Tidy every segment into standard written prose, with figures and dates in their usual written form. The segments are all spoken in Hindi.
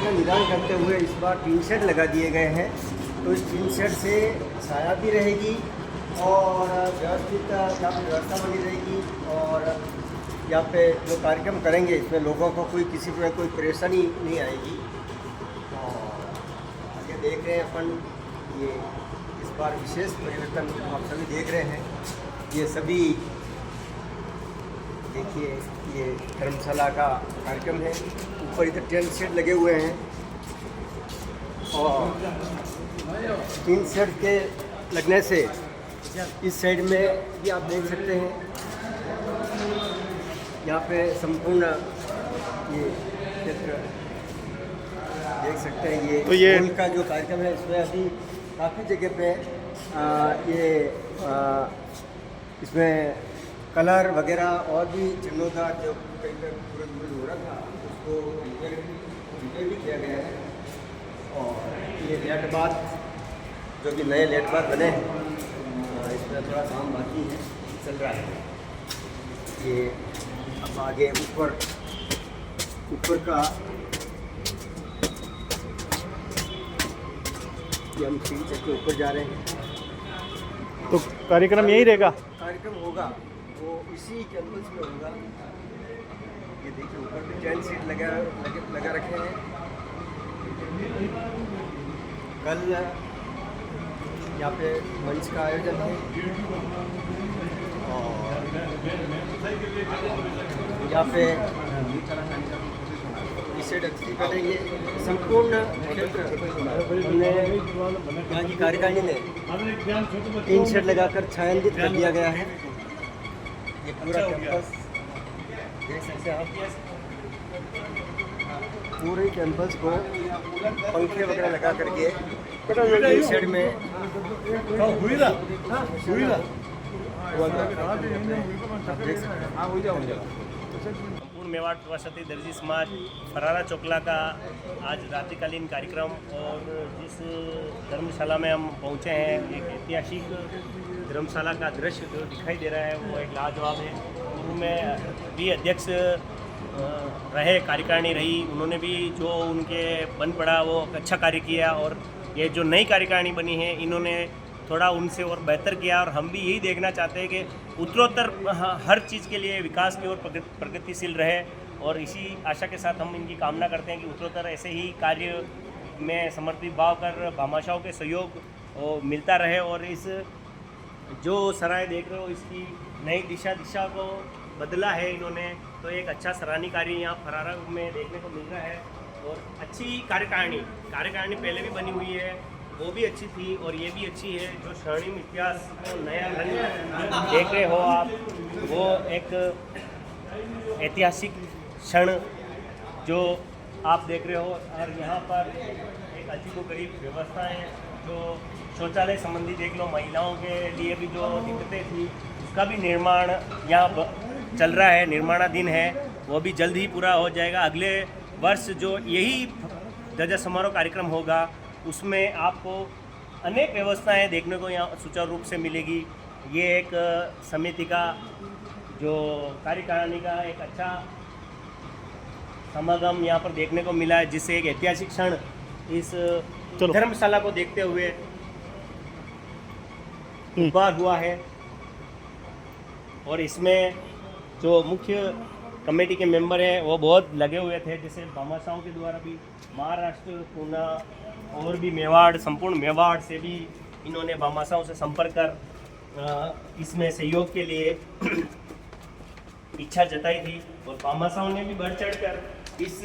का निदान करते हुए इस बार टीन शेड लगा दिए गए हैं। तो इस टीन शेड से छाया भी रहेगी और व्यवस्थित यहाँ पर व्यवस्था बनी रहेगी। और यहाँ पे जो कार्यक्रम करेंगे इसमें लोगों को कोई किसी तरह कोई परेशानी नहीं आएगी। और आगे देख रहे हैं अपन, ये इस बार विशेष परिवर्तन आप सभी देख रहे हैं। ये सभी देखिए, ये धर्मशाला का कार्यक्रम है। ऊपर इधर टेंट शेड लगे हुए हैं और टीन शेड के लगने से इस साइड में भी आप देख सकते हैं, यहाँ पे संपूर्ण ये क्षेत्र देख सकते हैं। ये तो ये स्कूल का जो कार्यक्रम है इसमें अभी काफ़ी जगह पे इसमें कलर वगैरह और भी चिन्हों का जो कहीं पर पूरा हो रहा था उसको रिपेयर भी किया गया है। और ये लेट बाथ जो कि नए लेट बाथ बने हैं, इसमें थोड़ा काम बाकी है, चल रहा है। ये अब आगे ऊपर का ये हम सीढ़ी चढ़ के ऊपर जा रहे हैं। तो कार्यक्रम यही रहेगा? कार्यक्रम होगा वो इसी कैंपस में होगा। ये देखिए ऊपर भी टेंट सीट लगा रखे हैं। कल यहाँ पे मंच का आयोजन है और यहाँ पे इसे डक्टी करेंगे। संपूर्ण क्षेत्र हमने यहाँ की कार्यकारिणी ने टीन शेड लगाकर छायांकित कर दिया गया है। ये पूरा कैंपस देख सकते हैं आप। पूरे कैंपस को पंखे वगैरह लगा करके टीन शेड में संपूर्ण मेवाड़ प्रवासी दर्जी समाज फरारा चोकला का आज रात्रिकालीन कार्यक्रम, और जिस धर्मशाला में हम पहुंचे हैं, एक ऐतिहासिक धर्मशाला का दृश्य जो दिखाई दे रहा है वो एक लाजवाब है। पूर्व में भी अध्यक्ष रहे, कार्यकारिणी रही, उन्होंने भी जो उनके बन पड़ा वो अच्छा कार्य किया। और ये जो नई कार्यकारिणी बनी है इन्होंने थोड़ा उनसे और बेहतर किया। और हम भी यही देखना चाहते हैं कि उत्तरोत्तर हर चीज़ के लिए विकास की ओर प्रगतिशील रहे, और इसी आशा के साथ हम इनकी कामना करते हैं कि उत्तरोत्तर ऐसे ही कार्य में समर्पित भाव कर भामाशाहों के सहयोग मिलता रहे। और इस जो सराय देख रहे हो इसकी नई दिशा को बदला है इन्होंने, तो एक अच्छा सराहनीय कार्य यहाँ फरारा में देखने को मिल रहा है। और अच्छी कार्यकारिणी पहले भी बनी हुई है, वो भी अच्छी थी और ये भी अच्छी है। जो स्वर्णिम इतिहास को नया रंग देख रहे हो आप, वो एक ऐतिहासिक क्षण जो आप देख रहे हो। और यहाँ पर एक अजीबोगरीब व्यवस्था है, जो शौचालय संबंधी देख लो, महिलाओं के लिए भी जो दिक्कतें थी उसका भी निर्माण यहाँ चल रहा है, निर्माणाधीन है, वो भी जल्द ही पूरा हो जाएगा। अगले वर्ष जो यही ध्वजा समारोह कार्यक्रम होगा उसमें आपको अनेक व्यवस्थाएं देखने को यहाँ सुचारू रूप से मिलेगी। ये एक समिति का जो कार्यकारिणी का एक अच्छा समागम यहाँ पर देखने को मिला है, जिससे एक ऐतिहासिक क्षण इस धर्मशाला को देखते हुए उभार हुआ है। और इसमें जो मुख्य कमेटी के मेंबर हैं वो बहुत लगे हुए थे, जैसे भामाशाहों के द्वारा भी महाराष्ट्र, पूना और भी मेवाड़, संपूर्ण मेवाड़ से भी इन्होंने भामाशाहों से संपर्क कर इसमें सहयोग के लिए इच्छा जताई थी। और भामाशाहों ने भी बढ़ चढ़ कर इस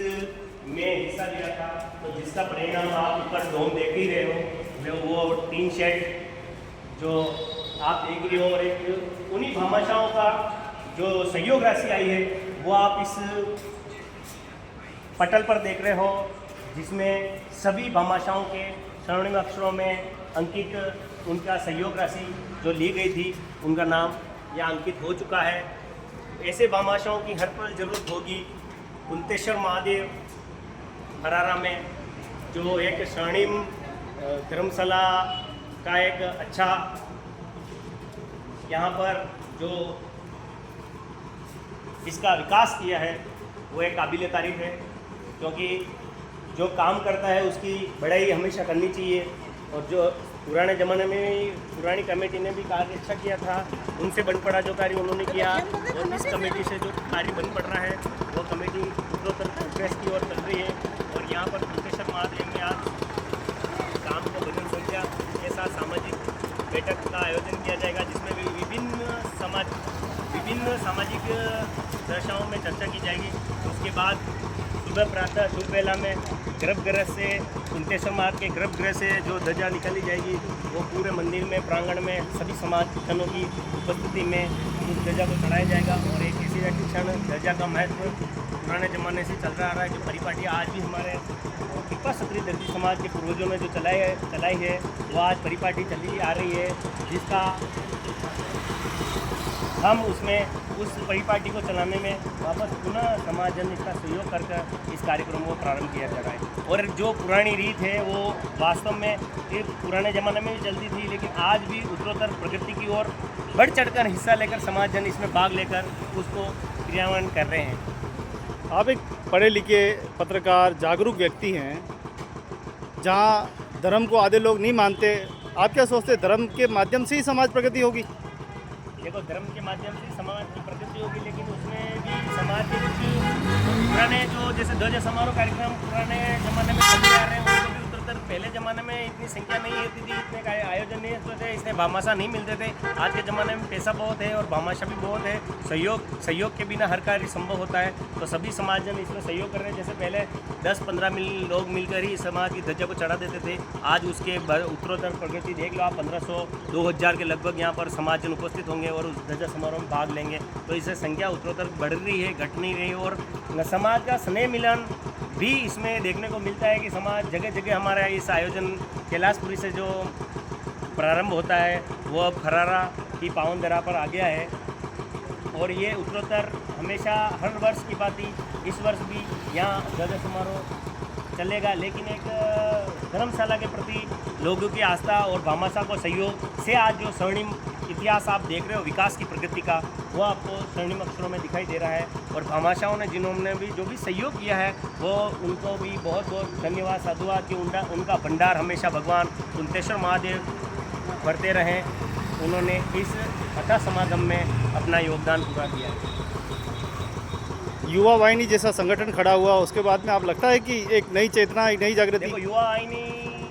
में हिस्सा लिया था। तो जिसका परिणाम आप ऊपर डोम देख ही रहे हो, वो टीन शेड जो आप देख रहे हो, और एक उन्हीं भामाशाहों का जो सहयोग राशि आई है वो आप इस पटल पर देख रहे हो, जिसमें सभी भामाशाहों के स्वर्णिम अक्षरों में अंकित उनका सहयोग राशि जो ली गई थी उनका नाम यहाँ अंकित हो चुका है। ऐसे भामाशाहों की हर पल जरूरत होगी। कुंतेश्वर महादेव फरारा में जो एक स्वर्णिम धर्मशाला का एक अच्छा यहाँ पर जो इसका विकास किया है वो एक काबिल तारीफ है, क्योंकि जो काम करता है उसकी बढ़ाई हमेशा करनी चाहिए। और जो पुराने ज़माने में पुरानी कमेटी ने भी कार्य अच्छा किया था, उनसे बन पड़ा जो कार्य उन्होंने किया, और इस कमेटी से जो कार्य बन पड़ रहा है वो कमेटी उत्तरोत्तर प्रोग्रेस की ओर चल रही है। और यहाँ पर कुंतेश्वर महादेव में आज शाम को भजन संध्या के साथ सामाजिक बैठक का आयोजन किया जाएगा, जिसमें भी विभिन्न सामाजिक दशाओं में चर्चा की जाएगी। उसके बाद सुबह प्रातः शुभ वेला में गर्भगृह से कुंतेश्वर महादेव के गर्भगृह से जो ध्वजा निकाली जाएगी वो पूरे मंदिर में प्रांगण में सभी समाज जनों की उपस्थिति में उस ध्वजा को चढ़ाया जाएगा। और एक ऐसी क्षण ध्वजा का महत्व पुराने ज़माने से चल रहा है, जो परिपाटी आज भी हमारे कृपा क्षत्रिय दर्जी समाज के पूर्वजों ने जो चलाई है वो आज परिपाटी चली आ रही है, जिसका हम उस परिपाटी को चलाने में वापस पुनः समाज जन इसका सहयोग कर इस कार्यक्रम को प्रारंभ किया जा रहा है। और जो पुरानी रीत है वो वास्तव में ये पुराने ज़माने में भी चलती थी, लेकिन आज भी उत्तरोत्तर प्रगति की ओर बढ़ चढ़कर हिस्सा लेकर समाज जन इसमें भाग लेकर उसको क्रियान्वयन कर रहे हैं। आप एक पढ़े लिखे पत्रकार जागरूक व्यक्ति हैं, जहाँ धर्म को आधे लोग नहीं मानते, आप क्या सोचते धर्म के माध्यम से ही समाज प्रगति होगी? देखो, धर्म के माध्यम से समाज की प्रगति होगी, लेकिन उसमें भी समाज के कुछ पुराने जो जैसे ध्वजा समारोह कार्यक्रम पुराने ज़माने में चलते आ रहे हैं, उनको भी उत्तरोत्तर पहले ज़माने में इतनी संख्या नहीं होती थी, इतने आयोजन नहीं होते थे, इसमें भामाशाह नहीं मिलते थे। आज के ज़माने में पैसा बहुत है और भामाशाह भी बहुत है। सहयोग के बिना हर कार्य संभव होता है, तो सभी समाज जन इसमें सहयोग कर रहे हैं। जैसे पहले 10-15 लोग मिलकर ही समाज की ध्वजा को चढ़ा देते थे, आज उसके उत्तरोत्तर प्रगति देख लो आप, 1500-2000 के लगभग यहाँ पर समाज जन उपस्थित होंगे और उस ध्वजा समारोह में भाग लेंगे। तो इससे संख्या उत्तरोत्तर बढ़ रही है, घट नहीं रही। और समाज का स्नेह मिलन भी इसमें देखने को मिलता है कि समाज जगह जगह हमारा इस आयोजन कैलाशपुरी से जो प्रारंभ होता है वो अब फरारा की पावन धरा पर आ गया है। और ये उत्तरोत्तर हमेशा हर वर्ष की भांति इस वर्ष भी यहाँ ध्वजा समारोह चलेगा, लेकिन एक धर्मशाला के प्रति लोगों की आस्था और भामाशाह को सहयोग से आज जो स्वर्णिम इतिहास आप देख रहे हो विकास की प्रगति का, वो आपको स्वर्णिम अक्षरों में दिखाई दे रहा है। और भामाशाहों ने जिन्होंने भी जो भी सहयोग किया है वो उनको भी बहुत बहुत धन्यवाद, साधुवाद कि उनका भंडार हमेशा भगवान कुंतेश्वर महादेव भरते रहें। उन्होंने इस कथा समागम में अपना योगदान पूरा किया है। युवा वाहिनी जैसा संगठन खड़ा हुआ, उसके बाद में आप लगता है कि एक नई चेतना, एक नई जागृति? देखो, युवा वाहिनी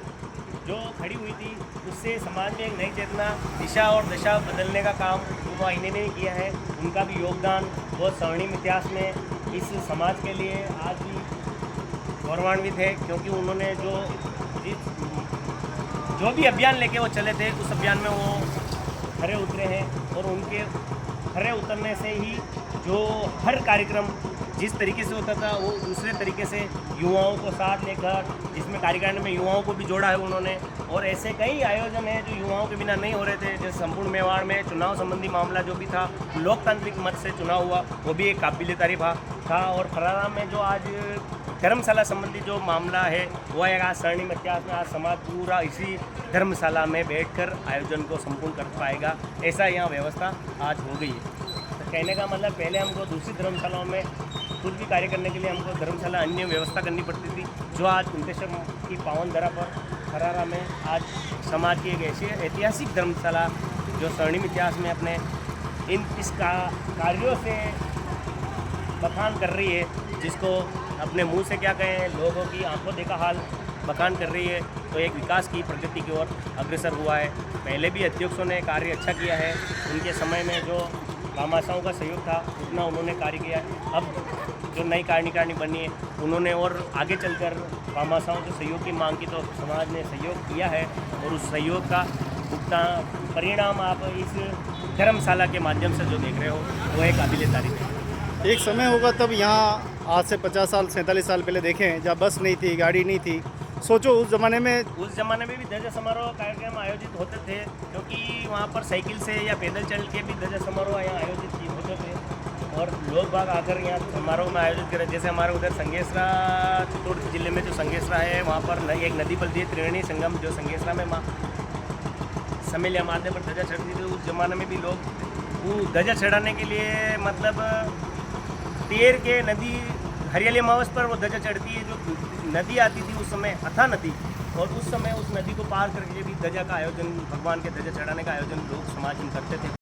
जो खड़ी हुई थी उससे समाज में एक नई चेतना, दिशा और दशा बदलने का काम युवा वाहिनी ने किया है। उनका भी योगदान बहुत स्वर्णिम इतिहास में इस समाज के लिए आज भी गौरवान्वित है, क्योंकि उन्होंने जो भी अभियान लेके वो चले थे उस अभियान में वो खरे उतरे हैं। और उनके खरे उतरने से ही जो हर कार्यक्रम जिस तरीके से होता था वो दूसरे तरीके से युवाओं को साथ लेकर, जिसमें कार्यक्रम में युवाओं को भी जोड़ा है उन्होंने। और ऐसे कई आयोजन हैं जो युवाओं के बिना नहीं हो रहे थे, जैसे संपूर्ण मेवाड़ में चुनाव संबंधी मामला जो भी था, लोकतांत्रिक मत से चुनाव हुआ, वो भी एक काबिल तारीफ था। और फरारा में जो आज धर्मशाला संबंधी जो मामला है वो एक आज स्वर्णिम इतिहास में आज समाज पूरा इसी धर्मशाला में बैठकर आयोजन को संपूर्ण कर पाएगा, ऐसा यहाँ व्यवस्था आज हो गई है। तो कहने का मतलब पहले हमको दूसरी धर्मशालाओं में कुछ भी कार्य करने के लिए हमको धर्मशाला अन्य व्यवस्था करनी पड़ती थी, जो आज कुंतेश्वर की पावन धरा पर फरारा में आज समाज की एक ऐसी ऐतिहासिक धर्मशाला जो स्वर्णिम इतिहास में अपने इस कार्यों से बखान कर रही है, जिसको अपने मुंह से क्या कहें, लोगों की आंखों देखा हाल बखान कर रही है। तो एक विकास की प्रगति की ओर अग्रसर हुआ है। पहले भी अध्यक्षों ने कार्य अच्छा किया है, उनके समय में जो भामाशाहों का सहयोग था उतना उन्होंने कार्य किया है। अब जो नई कार्यकारिणी बनी है उन्होंने और आगे चलकर भामाशाहों से सहयोग की मांग की, तो समाज ने सहयोग किया है और उस सहयोग का भुगतान परिणाम आप इस धर्मशाला के माध्यम से जो देख रहे हो वो एक काबिल तारीफ है। एक समय होगा तब यहाँ आज से 50 साल 47 साल पहले देखें, जब बस नहीं थी, गाड़ी नहीं थी, सोचो उस ज़माने में भी ध्वजा समारोह कार्यक्रम आयोजित होते थे, क्योंकि वहाँ पर साइकिल से या पैदल चल के भी ध्वजा समारोह यहाँ आयोजित होते थे। और लोग बाग आकर यहाँ समारोह में आयोजित करें। जैसे हमारे उधर संगेसरा, चित्तौड़ जिले में जो संगेसरा है वहाँ पर एक नदी पलती है, त्रिवेणी संगम, जो संगेसरा में माँ समेलिया मारने पर ध्वजा चढ़ती थी। उस ज़माने में भी लोग वो ध्वजा चढ़ाने के लिए मतलब तैर के नदी हरियाली अमावस पर वो ध्वजा चढ़ती है। जो नदी आती थी उस समय अथा नदी, और उस समय उस नदी को पार करके भी ध्वजा का आयोजन, भगवान के ध्वजा चढ़ाने का आयोजन लोग समाज में करते थे।